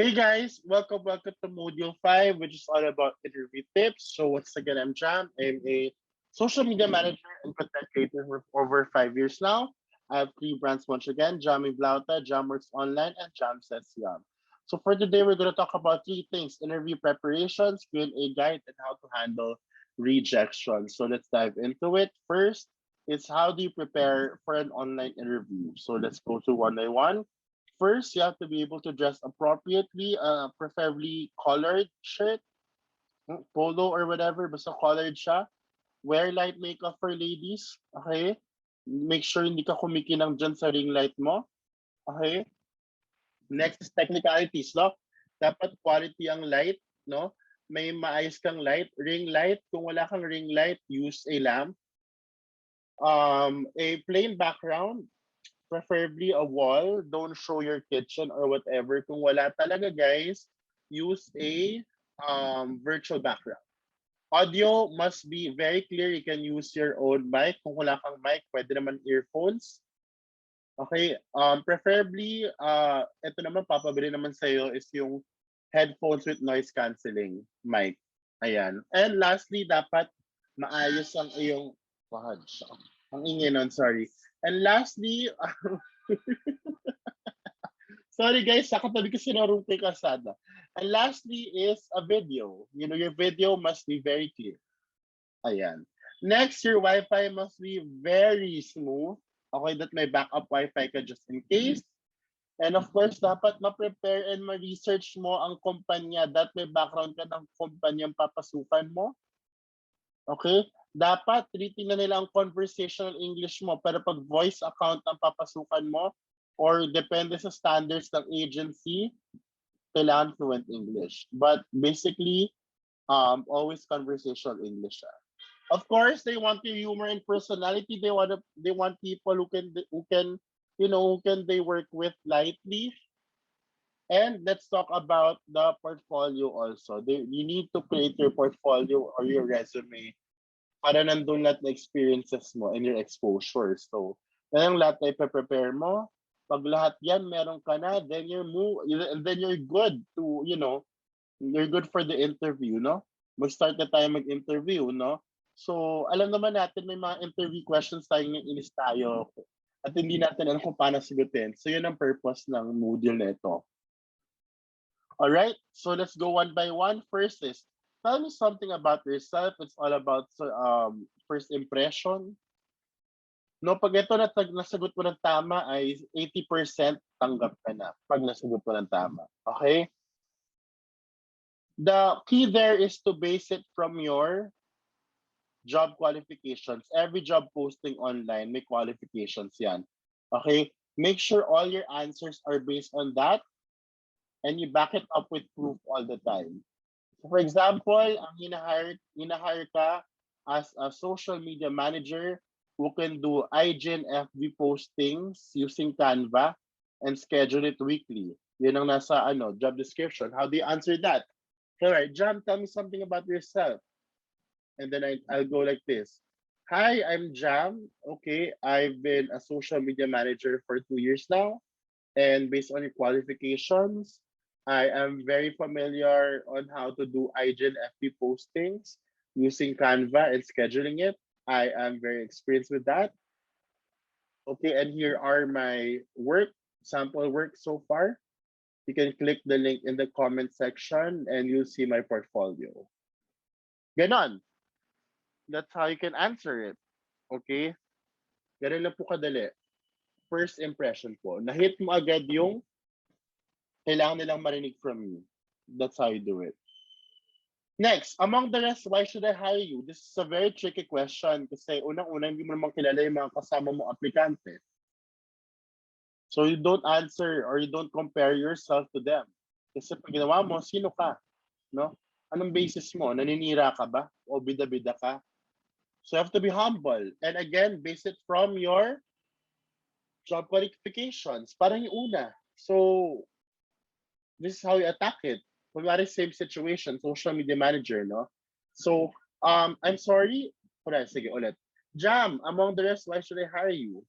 Hey guys, welcome to Module 5, which is all about interview tips. So once again, I'm Jam. I'm a social media manager and content creator for over 5 years now. I have three brands once again, Jam Blauta, Jam Works Online, and Jam Says Yum. So for today, we're going to talk about three things: interview preparations, Q&A guide, and how to handle rejections. So let's dive into it. First, is how do you prepare for an online interview? So let's go to one by one. First, you have to be able to dress appropriately, preferably colored shirt, polo or whatever, basta colored siya. Wear light makeup for ladies, okay? Make sure hindi ka kumikinang dyan sa ring light mo, okay? Next is technicalities, no? Dapat quality ang light, no? May maayos kang light, ring light. Kung wala kang ring light, use a lamp. A plain background, preferably a wall. Don't show your kitchen or whatever. Kung wala talaga, guys, use a virtual background. Audio must be very clear. You can use your own mic. Kung wala kang mic, pwede naman earphones. Okay, preferably, ito naman, papabili naman sa'yo is yung headphones with noise cancelling mic. Ayan. And lastly, dapat maayos ang iyong, fudge. Ang ingay nun, sorry. And lastly, sorry guys, sakatabi ko sinarong kay Kasada. And lastly is a video. You know, your video must be very clear. Ayan. Next, your Wi-Fi must be very smooth. Okay, that may backup Wi-Fi ka just in case. And of course, dapat ma-prepare and ma-research mo ang kumpanya. That may background ka ng kumpanyang papasukan mo. Okay? Dapat treating na nila ang conversational English mo. Pero pag voice account ang papasukan mo, or depende sa standards ng agency, kailangan fluent English. But basically, always conversational English. Of course, they want your humor and personality. They want people who can they work with lightly. And let's talk about the portfolio also. You need to create your portfolio or your resume para nandun lahat na experiences mo and your exposure. So, yan ang lahat na ipe-prepare mo. Pag lahat yan meron ka na, then you're good to, you're good for the interview, no? Mag-start na tayo mag-interview, no? So, alam naman natin may mga interview questions tayong inis tayo at hindi natin alam kung paano sagutin. So, yun ang purpose ng module na ito. Alright, so let's go one by one. First is, tell me something about yourself. It's all about first impression. No, pag ito nasagot mo ng tama ay 80% tanggap ka na pag nasagot mo ng tama. Okay? The key there is to base it from your job qualifications. Every job posting online may qualifications yan. Okay? Make sure all your answers are based on that and you back it up with proof all the time. So for example, ang hinahire ka as a social media manager who can do IG and FB postings using Canva and schedule it weekly. Yun ang nasa job description. How do you answer that? All right, Jam, tell me something about yourself. And then I'll go like this. Hi, I'm Jam. Okay, I've been a social media manager for 2 years now. And based on your qualifications, I am very familiar on how to do IG and FB postings using Canva and scheduling it. I am very experienced with that. Okay, and here are my sample work so far. You can click the link in the comment section and you'll see my portfolio. Ganon. That's how you can answer it. Okay? Ganun lang po kadali. First impression po. Na-hit mo agad yung kailangan nilang marinig from you. That's how you do it. Next, among the rest, why should I hire you? This is a very tricky question kasi unang-una, hindi mo naman kilala yung mga kasama mo aplikante. So you don't answer or you don't compare yourself to them. Kasi pag ginawa mo, sino ka? No? Anong basis mo? Naninira ka ba? O bida-bida ka? So you have to be humble. And again, base it from your job qualifications. Parang yung una. So this is how you attack it. Kunwari, same situation, social media manager, no? So, I'm sorry. Sige, ulit. Jam, among the rest, why should I hire you?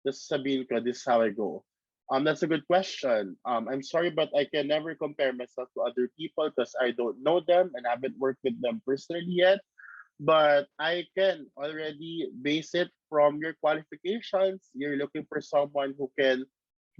Just sabihin ko, this is how I go. That's a good question. I'm sorry, but I can never compare myself to other people because I don't know them and haven't worked with them personally yet. But I can already base it from your qualifications. You're looking for someone who can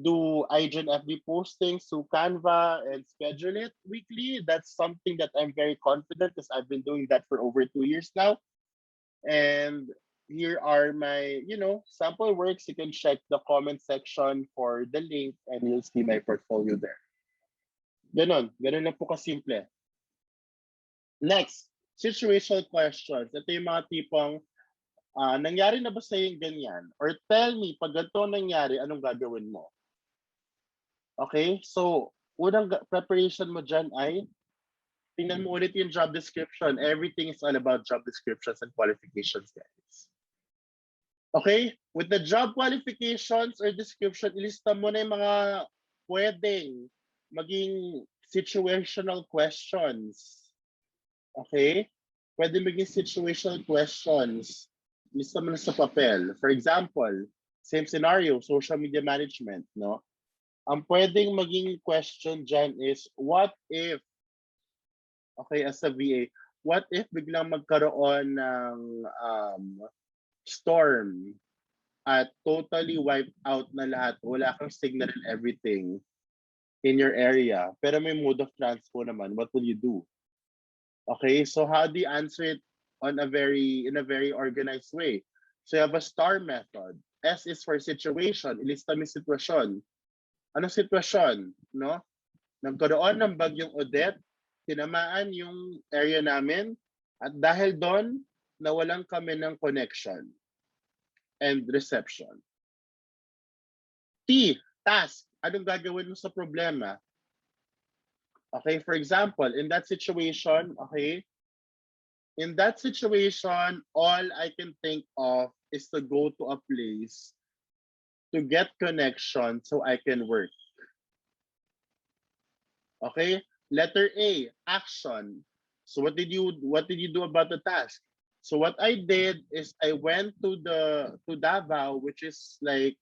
do IGN FB postings to Canva and schedule it weekly. That's something that I'm very confident because I've been doing that for over 2 years now. And here are my, sample works. You can check the comment section for the link and you'll see my portfolio there. Ganon. Ganon lang po kasimple. Next, situational questions. Ito yung mga tipong, nangyari na ba sa yung ganyan? Or tell me, pag ganito nangyari, anong gagawin mo? Okay? So, unang preparation mo dyan ay, tingnan mo ulit yung job description. Everything is all about job descriptions and qualifications, guys. Okay? With the job qualifications or description, ilista mo na yung mga pwedeng maging situational questions. Okay? Pwede maging situational questions. Lista mo na sa papel. For example, same scenario, social media management, no? Ang pwedeng maging question dyan is, what if, okay, as a VA, what if biglang magkaroon ng storm at totally wiped out na lahat, wala kang signal and everything in your area, pero may mode of transpo naman, what will you do? Okay, so how do you answer it in a very organized way? So you have a STAR method. S is for situation, ilista mo yung sitwasyon. Anong sitwasyon, no? Nagkaroon ng bagyong Odette, tinamaan yung area namin, at dahil doon, nawalan kami ng connection and reception. T, task. Anong gagawin mo sa problema? Okay, for example, in that situation, all I can think of is to go to a place to get connection so I can work. Okay, letter A, action. So what did you do about the task? So what I did is I went to Davao, which is like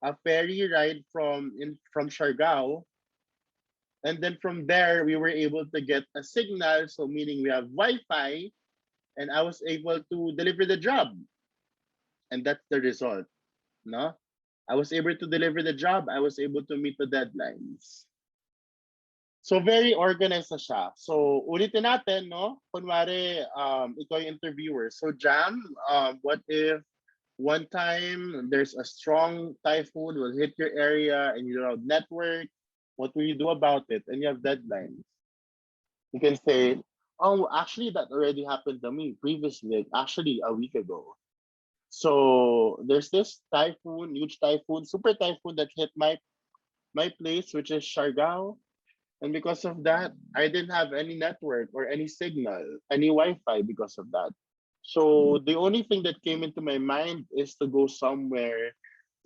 a ferry ride from Siargao. And then from there, we were able to get a signal, so meaning we have Wi-Fi, and I was able to deliver the job. And that's the result, no? I was able to deliver the job. I was able to meet the deadlines. So very organized na siya. So ulitin natin, no? Kunwari, ikaw yung interviewer. So Jam, what if one time there's a strong typhoon will hit your area and you don't have network? What will you do about it? And you have deadlines. You can say, oh, actually that already happened to me previously, actually a week ago. So there's this typhoon, huge typhoon, super typhoon that hit my place, which is Siargao. And because of that, I didn't have any network or any signal, any Wi-Fi because of that. So the only thing that came into my mind is to go somewhere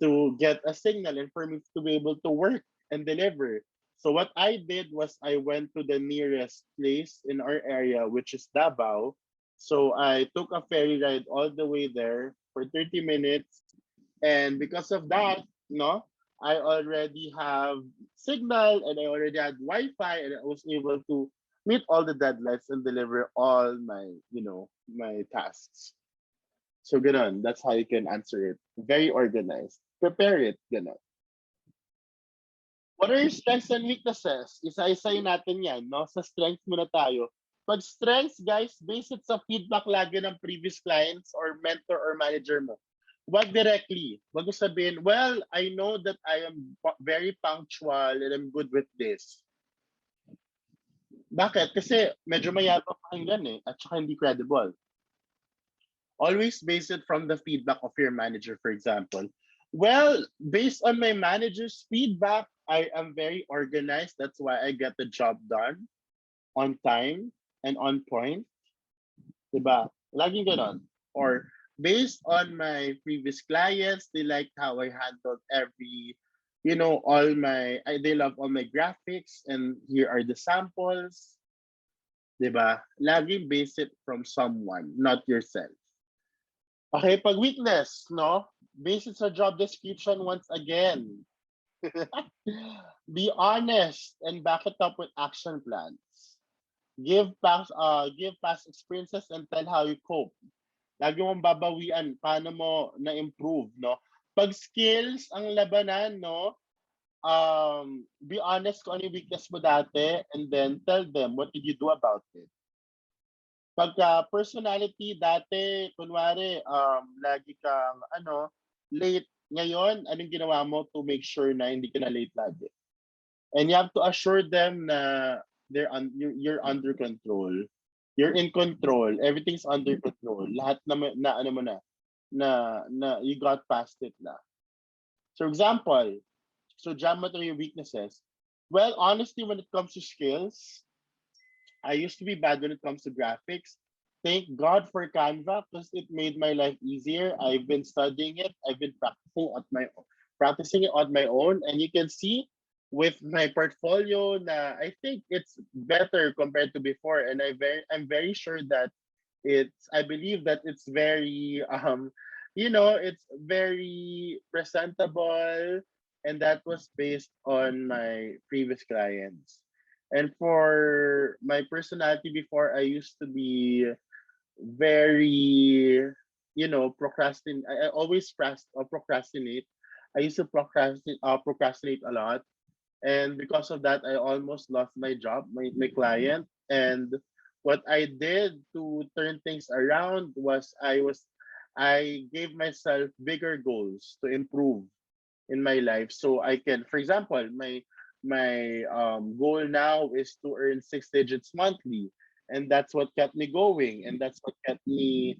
to get a signal and for me to be able to work and deliver. So what I did was I went to the nearest place in our area, which is Davao. So I took a ferry ride all the way there for 30 minutes. And because of that, no, I already have signal and I already had Wi-Fi and I was able to meet all the deadlines and deliver all my, my tasks. So ganon, that's how you can answer it. Very organized. Prepare it, ganon. What are your strengths and weaknesses? Isa-isayin natin yan, no? Sa strengths muna tayo. Pag strengths, guys, based it sa feedback lagi ng previous clients or mentor or manager mo. Wag directly. Wag mo sabihin, well, I know that I am very punctual and I'm good with this. Bakit? Kasi medyo mayabang pakinggan eh, at saka hindi credible. Always base it from the feedback of your manager, for example. Well, based on my manager's feedback, I am very organized. That's why I get the job done on time and on point. Diba? Laging ganon. Or based on my previous clients, they liked how I handled every, they love all my graphics and here are the samples. Diba? Laging base it from someone, not yourself. Okay, pag weakness, no? Base it sa job description once again. Be honest and back it up with action plans. Give past experiences and tell how you cope. Lagi mong babawian paano mo na-improve, no? Pag skills ang labanan, no? Be honest kung ano yung weakness mo dati and then tell them what did you do about it. Pagka personality dati, kunwari, lagi kang, late. Ngayon, anong ginawa mo to make sure na hindi ka na late lagi? And you have to assure them na you're under control. You're in control. Everything's under control. Lahat na ano mo na you got past it na. So example, so jam mo to your weaknesses. Well, honestly, when it comes to skills, I used to be bad when it comes to graphics. Thank God for Canva because it made my life easier. I've been studying it. I've been practicing it on my own, and you can see with my portfolio na I think it's better compared to before, and I'm very sure that I believe that it's very it's very presentable, and that was based on my previous clients. And for my personality before, I used to be very, procrastinate. I always procrastinate. I used to procrastinate a lot, and because of that, I almost lost my job, my client. And what I did to turn things around was I gave myself bigger goals to improve in my life, so I can, for example, my goal now is to earn 6 digits monthly, and that's what kept me going, and that's what kept me,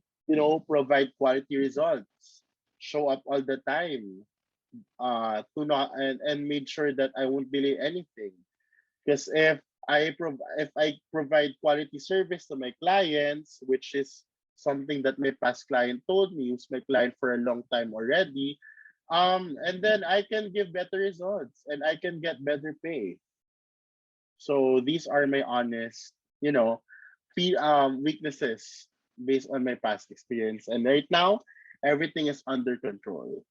provide quality results, show up all the time, to not and made sure that I won't delay anything. Because if I provide quality service to my clients, which is something that my past client told me, who's my client for a long time already, and then I can give better results and I can get better pay. So these are my honest, weaknesses based on my past experience. And right now, everything is under control.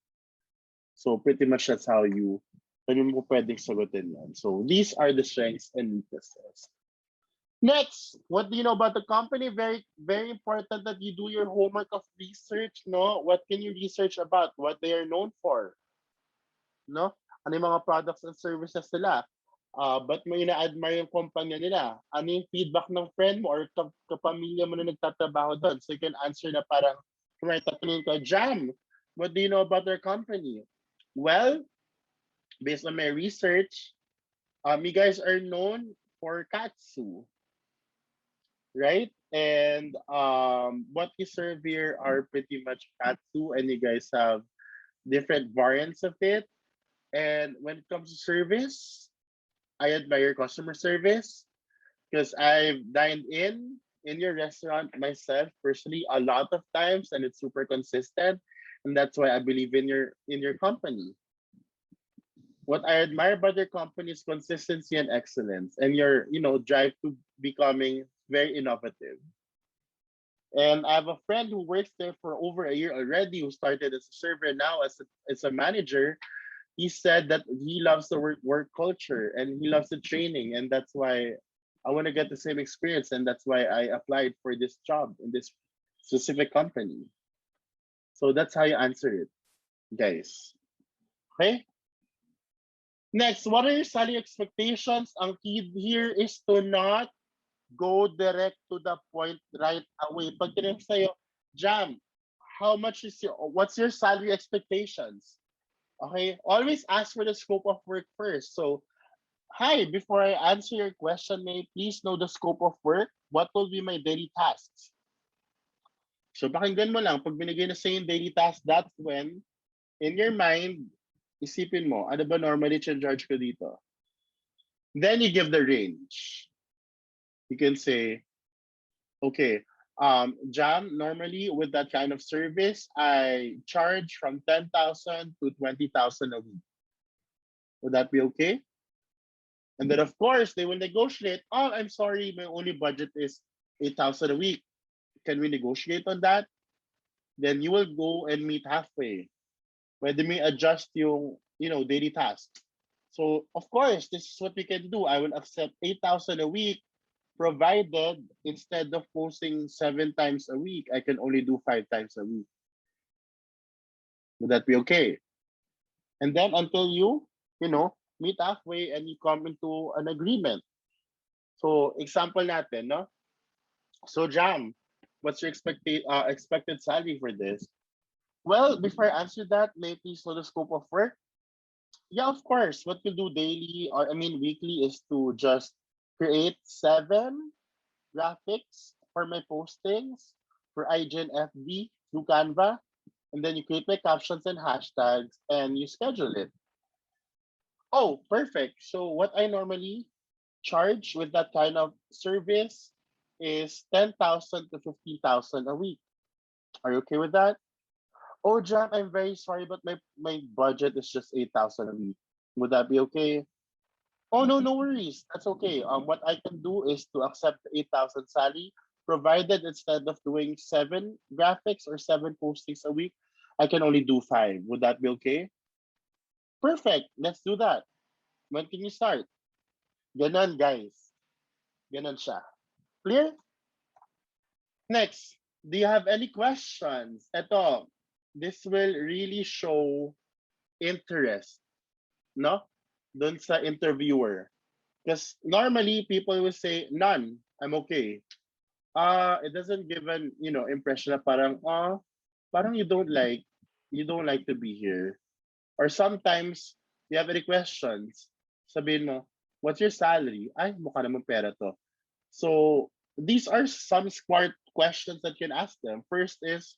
So pretty much that's how ano mo pwedeng sagutin yan. So these are the strengths and weaknesses. Next, what do you know about the company? Very, very important that you do your homework of research, no? What can you research about? What they are known for, no? Ano yung mga products and services nila? Ba't mo ina-admire yung kumpanya nila? Ano yung feedback ng friend mo or kapamilya mo na nagtatrabaho doon? So you can answer na parang, kung may tatanungin ka, Jam, what do you know about their company? Well, based on my research, you guys are known for katsu, right? And what we serve here are pretty much katsu, and you guys have different variants of it. And when it comes to service, I admire customer service because I've dined in your restaurant myself personally a lot of times, and it's super consistent, and that's why I believe in your company. What I admire about your company is consistency and excellence, and your drive to becoming very innovative. And I have a friend who works there for over a year already, who started as a server, now as a manager. He said that he loves the work culture and he loves the training, and that's why I want to get the same experience, and that's why I applied for this job in this specific company. So that's how you answer it, guys. Okay. Next, what are your salary expectations? Ang key here is to not go direct to the point right away. Pag tinanong sa'yo, Jam, what's your salary expectations? Okay, always ask for the scope of work first. So, hi, before I answer your question, may I please know the scope of work? What will be my daily tasks? So, pakinggan mo lang. Pag binigay na sa'yo yung daily task, that's when, in your mind, isipin mo, ano ba normally charge ko dito? Then you give the range. You can say, okay, Jam, normally with that kind of service, I charge from 10,000 to 20,000 a week. Would that be okay? And then, of course, they will negotiate. Oh, I'm sorry, my only budget is 8,000 a week. Can we negotiate on that? Then you will go and meet halfway. Pwede may adjust yung, daily task. So, of course, this is what we can do. I will accept 8,000 a week, provided instead of posting 7 times a week, I can only do 5 times a week. Would that be okay? And then until meet halfway and you come into an agreement. So, example natin, no? So, Jam, what's your expected salary for this? Well, before I answer that, may I please know the scope of work? Yeah, of course. What we'll do daily, or I mean weekly, is to just create 7 graphics for my postings for IG and FB through Canva. And then you create my captions and hashtags and you schedule it. Oh, perfect. So what I normally charge with that kind of service is 10,000 to 15,000 a week. Are you okay with that? Oh, Jam, I'm very sorry, but my budget is just 8,000 a week. Would that be okay? Oh, no, no worries. That's okay. What I can do is to accept the 8,000 salary, provided instead of doing 7 graphics or 7 postings a week, I can only do 5. Would that be okay? Perfect. Let's do that. When can you start? Ganon, guys. Ganon siya. Clear? Next, do you have any questions? Ito, this will really show interest, no? Dun sa interviewer. Because normally people will say, none, I'm okay. It doesn't give an, impression na parang you don't like to be here. Or sometimes, you have any questions, sabihin mo, what's your salary? Ay, mukha naman pera to. So, these are some smart questions that you can ask them. First is,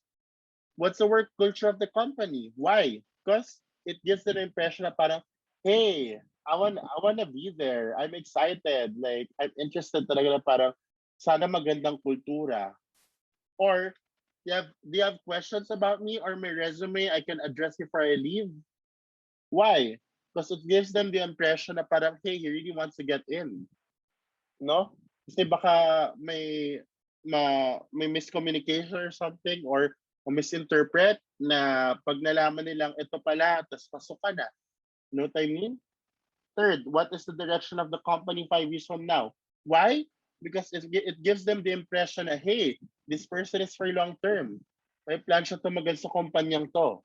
what's the work culture of the company? Why? Because it gives them an impression na parang, hey, I wanna be there. I'm excited. Like, I'm interested talaga na parang, sana magandang kultura. Or, do you have questions about me or my resume I can address before I leave? Why? Because it gives them the impression na parang, hey, he really wants to get in. No? Kasi baka may miscommunication or something or misinterpret na pag nalaman nilang ito pala, tapos pasok ka na. You know what I mean? Third, what is the direction of the company 5 years from now? Why? Because it gives them the impression na, hey, this person is for long term. May plan siya tumagal sa kumpanyang to.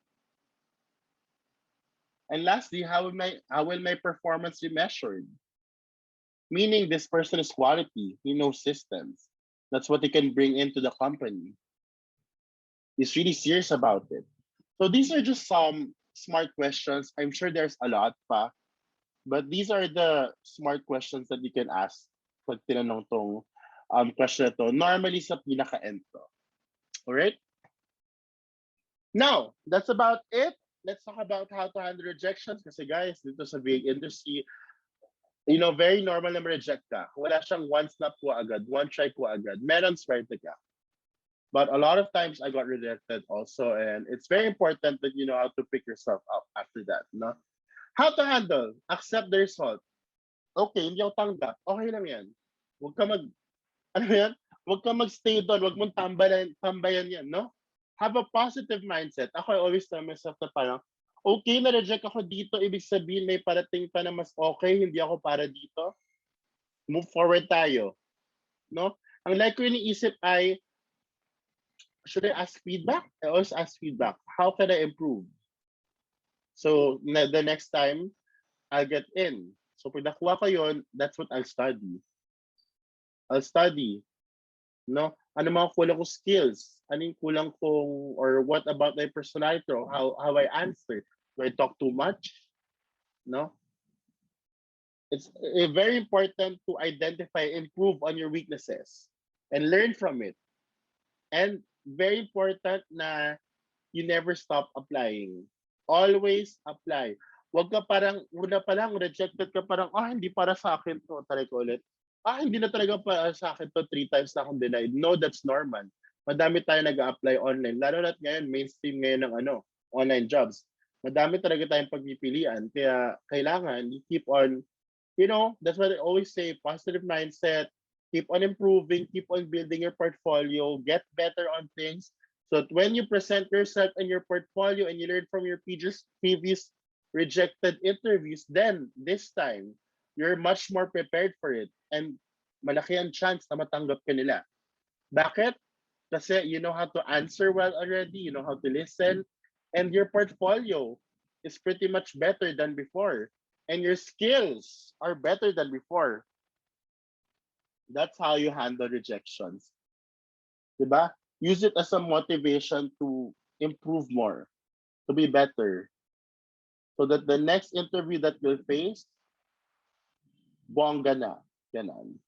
And lastly, how will my performance be measured? Meaning this person is quality, he knows systems. That's what he can bring into the company. He's really serious about it. So these are just some smart questions. I'm sure there's a lot pa, but these are the smart questions that you can ask pag tinanong tong question na to. Normally sa pinaka-end to. Alright? Now, that's about it. Let's talk about how to handle rejections. Kasi guys, dito sa big industry, very normal na ma-reject ka. Wala siyang one snap ko agad, one try ko agad. Meron swerte ka. But a lot of times I got rejected also, and it's very important that you know how to pick yourself up after that. No? How to handle? Accept the result. Okay, hindi ako tanggap. Okay lang yan. Huwag ka ano yan? Huwag ka mag-stay doon. Huwag mong tambayan yan, no? Have a positive mindset. Ako, I always tell myself na parang, okay, na-reject ako dito, ibig sabihin may parating pa na mas okay, hindi ako para dito. Move forward tayo. No? Ang like ko iniisip ay, should I ask feedback? I always ask feedback. How can I improve? So, the next time, I'll get in. So, pag nakuha ko yun, that's what I'll study. I'll study. No? Ano mga kulang ko skills? Ano yung kulang kong, or what about my personality, or how I answer? Do I talk too much? No? It's very important to identify, improve on your weaknesses, and learn from it. And very important na you never stop applying. Always apply. Huwag ka parang, una pa lang, rejected ka parang, hindi para sa akin to. Try ko ulit. Hindi na talaga para sa akin to, 3 times na akong denied. No, that's normal. Madami tayo nag-a-apply online. Lalo na ngayon, mainstream ngayon ng online jobs. Madami talaga tayong pagpipilian. Kaya kailangan, you keep on, that's what I always say, positive mindset, keep on improving, keep on building your portfolio, get better on things. So that when you present yourself and your portfolio and you learn from your previous rejected interviews, then this time, you're much more prepared for it. And malaki ang chance na matanggap ka nila. Bakit? Kasi you know how to answer well already, you know how to listen, and your portfolio is pretty much better than before. And your skills are better than before. That's how you handle rejections. Diba? Use it as a motivation to improve more, to be better. So that the next interview that you'll face, bongga na. Ganon.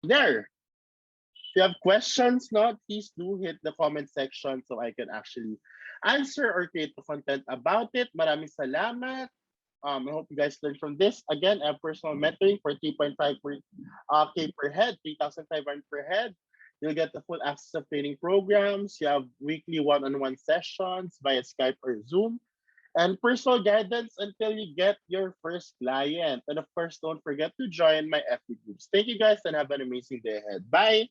There. If you have questions, no, please do hit the comment section so I can actually answer or create the content about it. Maraming salamat. I hope you guys learned from this. Again, I have personal mentoring for 3.5 K per head, 3,500 per head. You'll get the full access of training programs. You have weekly one-on-one sessions via Skype or Zoom, and personal guidance until you get your first client. And of course, don't forget to join my FB groups. Thank you guys and have an amazing day ahead. Bye.